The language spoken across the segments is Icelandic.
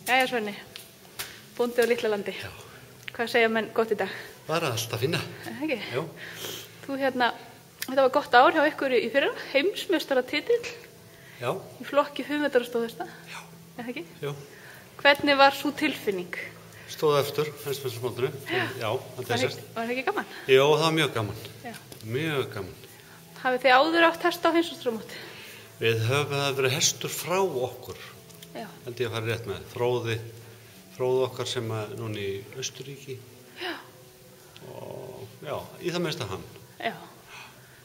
Jæja, Svenni, bóndi á litla landi. Já. Hvað segja menn gott í dag? Bara alltaf fína. Ekki? Jú. Þú þetta var gott ár hjá ykkur í fyrra, heimsmeistaratitill Já. í flokki 500 stóðhesta. Já. Ekki? Jú. Hvernig var sú tilfinning? Stóð eftir, heimsmeistaramótinu. Já, það er sérst. Var það ekki gaman? Jó, það var mjög gaman. Já. Mjög gaman. Hafið þið áður átt hesta á heimsmeistaramóti? Við höfum það verið hestur frá okkur. Já. Held ég að fara rétt með. Fróði okkar sem er núna í Austurríki. Já. Og já, í það minnsta hann. Já.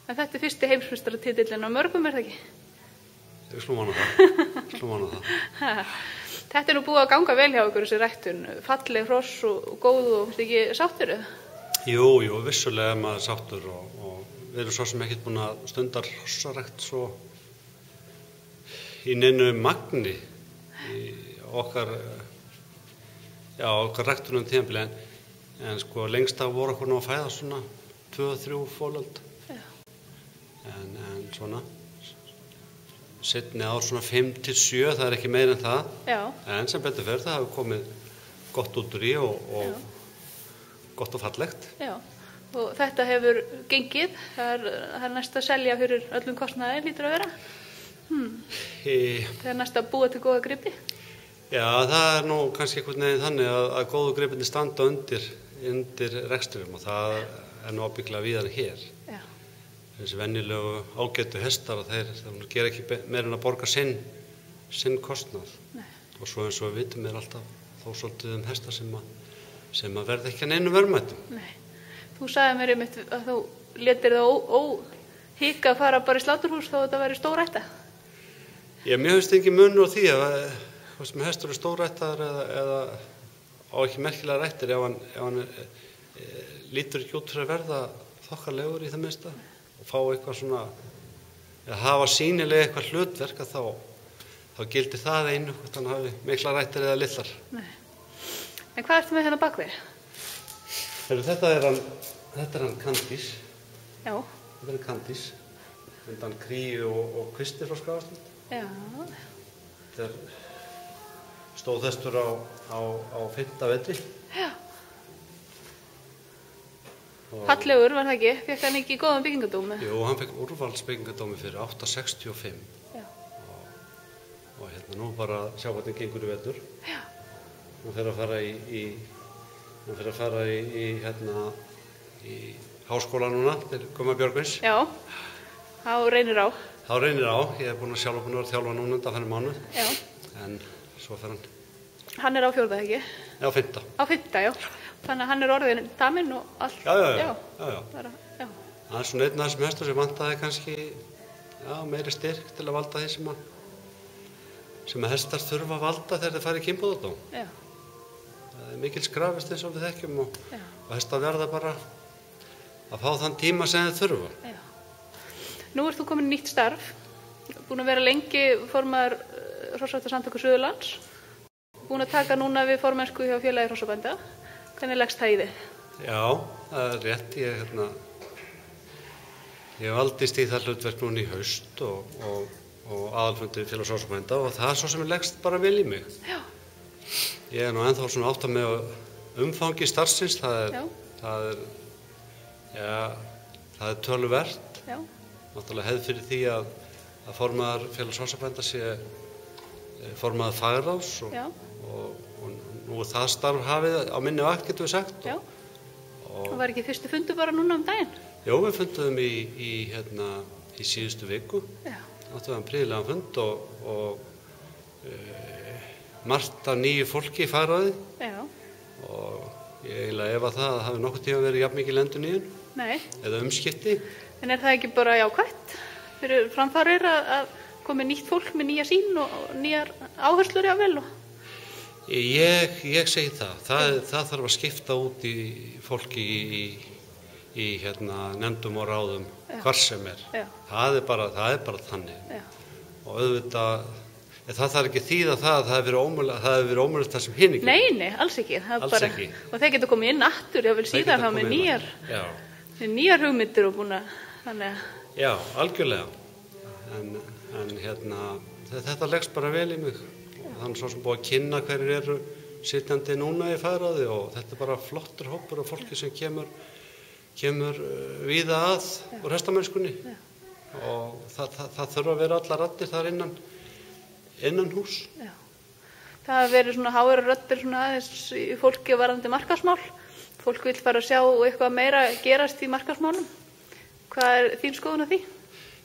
En þetta er fyrsti heimsmeistaratitillinn á mörgum, er það ekki? Ég slúm hana það. Þetta er nú búið að ganga vel hjá ykkur þessi ræktun, falleg hross og góð og finnst ekki sáttur? Jú, vissulega er maður sáttur og við erum svo sem ekkert búin að stundar hrossarækt svo í neinu magni í okkar ræktunum tímabili en sko lengst af voru okkur nú að fæða svona 2-3 fólöld. Já. En svona seinni ár svona 5-7, það er ekki meir en það. Já. En sem betur fer það hefur komið gott út úr í og gott og fallegt. Já. Og þetta hefur gengið, það er næst að selja fyrir öllum kostnaði, lítur að vera. Það er næst að búa til góða gripi. Já, það er nú kannski einhvern veginn þannig að góðu gripinni standa undir reksturum og það er nú ábyggilega víðar hér. Já. Þessi venjulegu ágætu hestar að þeir gera ekki meira en að borga sinn kostnað. Nei. Og svo eins og við vitum er alltaf þó svolítið hestar sem að verða ekki að neinu verðmætum. Nei. Þú sagði mér einmitt að þú létir það óhika að fara bara í sláturhús þó þetta væri stórætta. Já, mér finnst ekki munur á því að hvort sem hestur er stórættaður eða á ekki merkilega rættir ef hann lítur ekki út fyrir að verða þokkalegur í það minnsta og fá eitthvað svona að hafa sýnilega eitthvað hlutverk að þá gildir það einu hvort hann hafi mikla rættir eða litlar. Nei. En hvað ertu með hérna bakvið? Þetta er hann Kandís. Já. Þetta er Kandís. Undan Kríu og Kvisti frá Skagastund. Já. Þetta er stóð hestur á 5. vetri. Já. Fallegur var það ekki? Fékk hann ekki góðan byggingadómi? Jú, hann fekk úrvalsbyggingadómi fyrir 8,65. Já. Og hérna nú bara sjá hvernig gengur í vetur. Já. Hann fer að fara í háskóla núna til Gumma Björgvins. Já. Þá reynir á. Ég er búin að þjálfa núna undanfarinn mánuð. Já. En svo fer hann. Hann er á 4., ekki? Já, 5. Á 5., já. Þannig að hann er orðin daminn og allt. Já. Bara, já. Það er svona einn af þessum hestur sem vantaði kannski meiri styrk til að valda því sem að hestar þurfa að valda þegar þeir fara í kynbúðardóm. Já. Það er mikil skrafist eins og við þekkjum og hestar verða bara að fá þann tíma sem þeir þurfa. Já. Nú ert þú komin í nýtt starf, búin að vera lengi formaður Hrossræktarsamtaka Suðurlands, búin að taka núna við formennsku hjá félagi hrossabænda. Hvernig leggst það í þig? Já, það er rétt. Ég valdist í það hlutverk núna í haust og aðalfundi félags hrossabænda og það er svo sem leggst bara vel í mig. Já. Ég er nú ennþá svona átt að með umfangi starfsins, það er töluvert. Já. Náttúrulega hefð fyrir því að formaður félags hrossabænda sé formaður fagráðs og nú er það starf hafið á minni vakt, getum við sagt. Já. Og var ekki fyrstu fundur bara núna daginn? Jó, við funduðum í síðustu viku. Já. Áttum við prýðilegan fund og margt af nýju fólki í fagráði. Já. Og ég eiginlega efa það að hafi nokkuð tíma verið jafn mikið endurnýjun. Nei. Eða umskipti. En er það ekki bara jákvætt fyrir framfarir að komi nýtt fólk með nýja sýn og nýjar áherslur jável? Ég segi það. Það þarf að skipta út í fólki í nefndum og ráðum hvar sem er. Já. Það er bara þannig. Já. Og auðvitað, það þarf ekki þýða það að það hefur verið ómögulegt það sem hinn ekki. Nei, alls ekki. Alls ekki. Og þeir geta komið inn aftur, jável síðan þá með nýjar hugmyndir og búin að þannig að. Já, algjörlega. En þetta leggst bara vel í mig Þannig svo sem búið að kynna hverjir eru sitjandi núna í færaði og þetta bara flottur hópur af fólki sem kemur víða að úr hestamennskunni og það þurfa að vera allar raddir þar innan hús. Já. Það hafa verið svona háværar raddir svona aðeins í fólki varðandi markaðsmál. Fólk vill fara að sjá eitthvað meira gerast í markaðsmálum. Hvað er þín skoðun á því?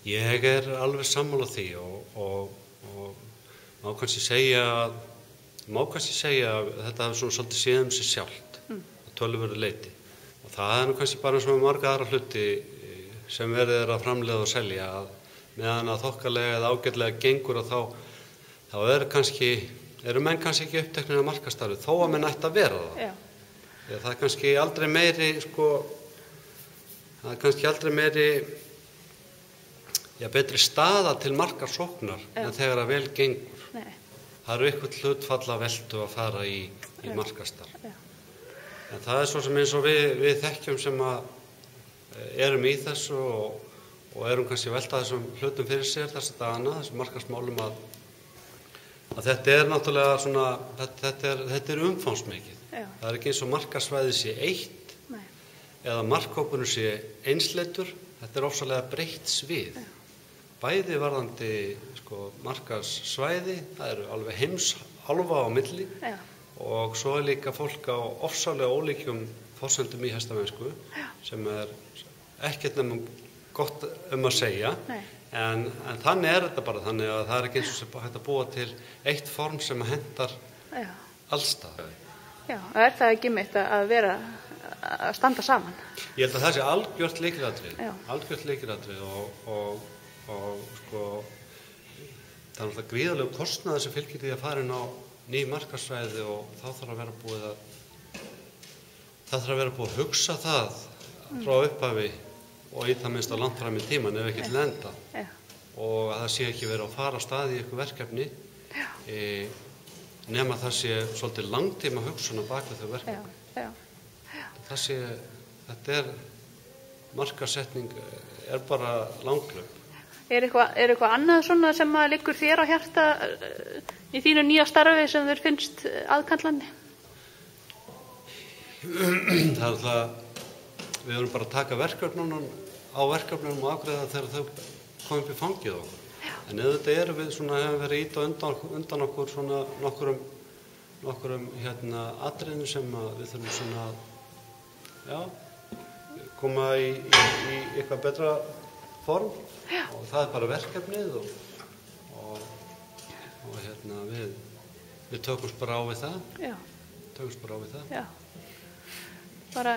Ég er alveg sammála því og má kannski segja að þetta hafi svona svolítið séð sig sjálft að töluverðu leyti. Og það er nú kannski bara eins og með marga aðra hluti sem verið er að framleiða og selja að meðan að þokkalega eða ágætlega gengur og þá eru menn kannski ekki uppteknir af markaðsstarfi þó að menn ætti að vera það. Já. Það er kannski aldrei meiri betri staða til markaðssóknar en þegar að vel gengur. Nei. Það eru eitthvað hlutfall að veltu að fara í markaðsstarf. En það er svo sem eins og við þekkjum sem að erum í þessu og erum kannski að velta þessum hlutum fyrir sér þessa dagana, þessum markaðsmálum að þetta er náttúrulega svona, þetta er umfangsmikið. Það er ekki eins og markaðssvæði sé eitt eða markhópurinn sé einsleitur. Þetta er ofsalega breytt svið. Bæði varðandi markaðssvæði, það eru alveg heimsálfa á milli og svo er líka fólk á ofsalega ólíkjum forsendum í hestamennsku sem er ekkert nema gott að segja. En þannig er þetta bara þannig að það er ekki eins og sem hægt að búa til eitt form sem hendar allstaðar. Já, og er það ekki mitt að standa saman? Ég held að það sé algjört lykilatriði og það er náttúrulega gríðarlegur kostnaður sem fylgir því að fara inn á ný markaðssvæði og þá þarf að vera búið að hugsa það frá upphafi og í það minnst á langt fram í tíman ef ekki til enda og að það sé ekki verið að fara af stað í eitthvað verkefni nema það sé svolítið langtíma hugsun á bak við þau verkefni. Þetta er markaðssetning er bara langhlaup. Er eitthvað annað svona sem að liggur þér á hjarta í þínu nýja starfi sem þér finnst aðkallandi? Það er alltaf við erum bara að taka verkefnunum og afgreiða þegar þau koma upp í fangið okkur. En auðvitað erum við hefur verið ýta undan okkur svona nokkrum atriðum sem við þurfum koma í eitthvað betra form og það er bara verkefnið og við tökumst bara á við það. Já. Bara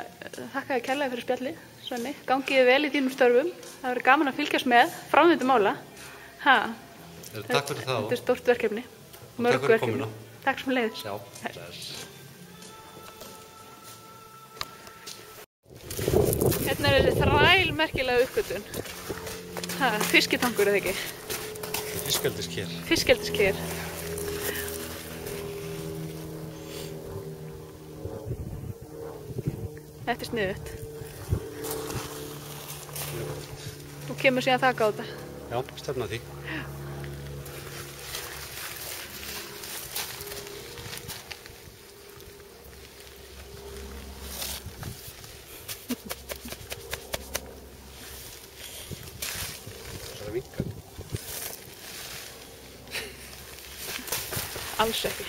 þakka þér kærlega fyrir spjallið, Svenni. Gangi þið vel í þínum störfum. Það verður gaman að fylgjast með framvindu mála. Takk fyrir það. Þetta er stórt verkefni. Mörg verkefni. Takk sem leiðis. Já. Hérna er þessi þrælmerkilega uppgötvun. Fiskitangur eða ekki? Fiskeldisker. Þetta er sniðugt. Þú kemur síðan þakka á þetta. Já, stefna því. Það er vinkað. Alls ekki.